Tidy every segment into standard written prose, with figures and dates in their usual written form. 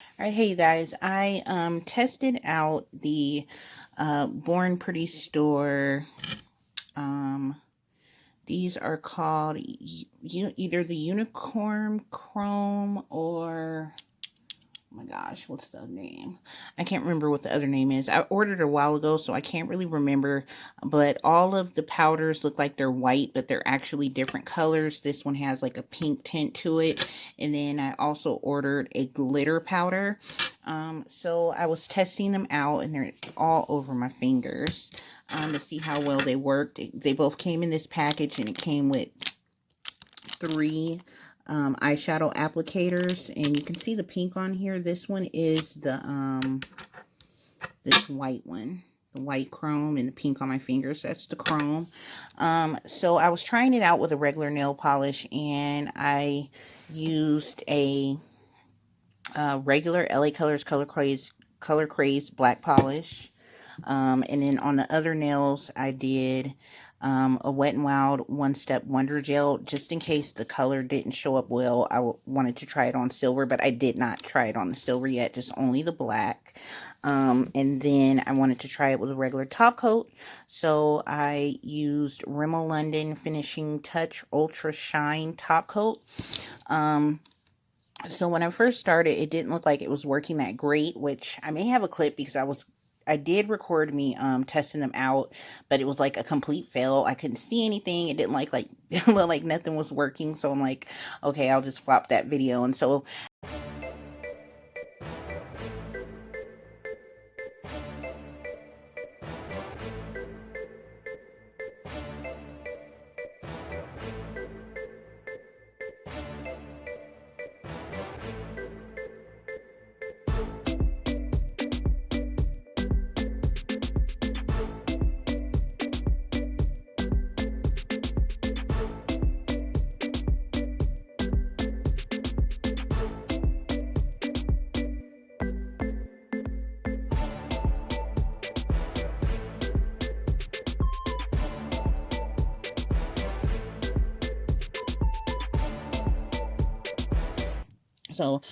All right, hey you guys, I tested out the Born Pretty store. Um, these are called either the Unicorn Chrome or oh my gosh, what's the name? I can't remember what the other name is. I ordered a while ago, so I can't really remember. But all of the powders look like they're white, but they're actually different colors. This one has like a pink tint to it. And then I also ordered a glitter powder. So I was testing them out, and they're all over my fingers to see how well they worked. They both came in this package, and it came with 3 eyeshadow applicators, and you can see the pink on here. This one is the this white one, the white chrome, and the pink on my fingers, that's the chrome. So I was trying it out with a regular nail polish, and I used a regular LA Colors Color Craze black polish. And then on the other nails, I did a Wet n Wild One Step Wonder Gel, just in case the color didn't show up well. I wanted to try it on silver, but I did not try it on the silver yet, just only the black. And then I wanted to try it with a regular top coat, so I used Rimmel London Finishing Touch Ultra Shine top coat. So when I first started, it didn't look like it was working that great, which I may have a clip because I did record me testing them out, but it was like a complete fail. I couldn't see anything. It didn't like it looked like nothing was working. So I'm like, okay, I'll just flop that video. And so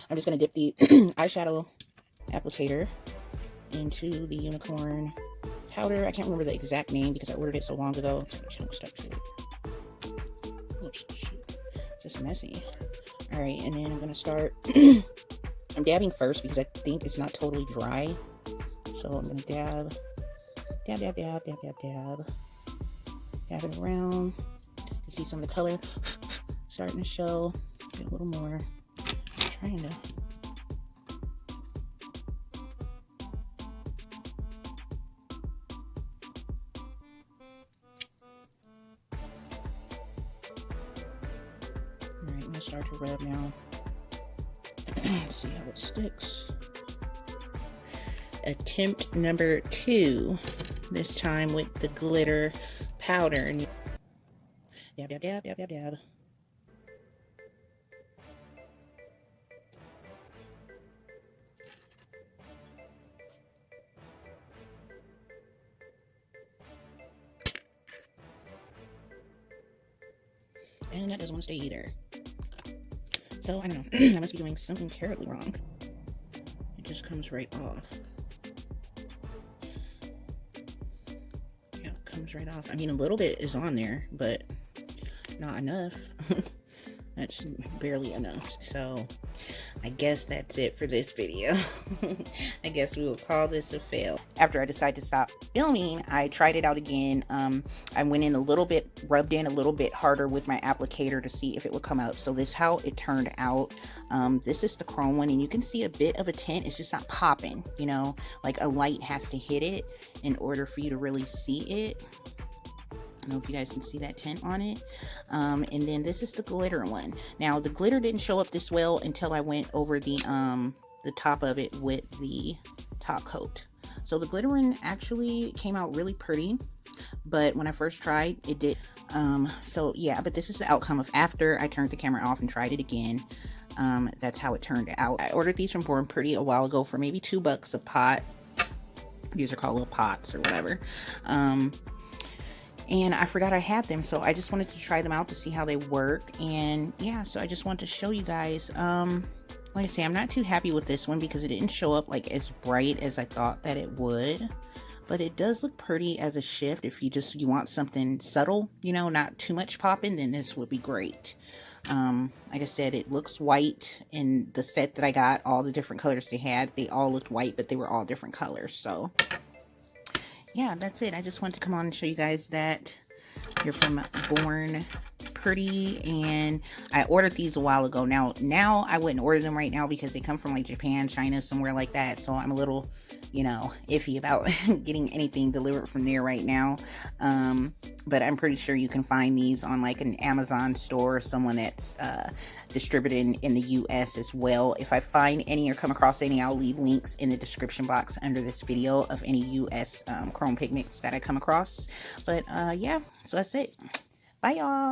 I'm just gonna dip the eyeshadow applicator into the unicorn powder. I can't remember the exact name because I ordered it so long ago. Chunk stuck to it. Oops, shoot. Just messy. All right, and then I'm gonna start. I'm dabbing first because I think it's not totally dry. So I'm gonna dab it around. You see some of the color starting to show. Get a little more. I'm trying to. Alright, I'm gonna start to rub now. See how it sticks. Attempt number 2. This time with the glitter powder. Dab, dab, dab, dab, dab, dab. And that doesn't want to stay either. So, I don't know. I must be doing something terribly wrong. It just comes right off. Yeah, it comes right off. I mean, a little bit is on there, but not enough. That's barely enough. So, I guess that's it for this video. I guess we will call this a fail. After I decided to stop filming, I tried it out again. I went in a little bit, rubbed in a little bit harder with my applicator to see if it would come out. So this is how it turned out. This is the chrome one, and you can see a bit of a tint. It's just not popping, you know, like a light has to hit it in order for you to really see it. I don't know if you guys can see that tint on it. And then this is the glitter one. Now the glitter didn't show up this well until I went over the top of it with the top coat. So the glitter one actually came out really pretty, but when I first tried, it did. So yeah, but this is the outcome of after I turned the camera off and tried it again. That's how it turned out. I ordered these from Born Pretty a while ago for maybe $2 a pot. These are called little pots or whatever. And I forgot I had them, so I just wanted to try them out to see how they work. And yeah, so I just wanted to show you guys like I say, I'm not too happy with this one because it didn't show up like as bright as I thought that it would. But it does look pretty as a shift. If you want something subtle, you know, not too much popping, then this would be great. Like I said, it looks white in the set that I got. All the different colors they had, they all looked white, but they were all different colors. So yeah, that's it. I just wanted to come on and show you guys that. You're from Born Pretty, and I ordered these a while ago. Now I wouldn't order them right now because they come from like Japan, China, somewhere like that. So I'm a little, you know, iffy about getting anything delivered from there right now. But I'm pretty sure you can find these on like an Amazon store or someone that's distributing in the US as well. If I find any or come across any, I'll leave links in the description box under this video of any US chrome pigments that I come across. But yeah, so that's it. Bye y'all.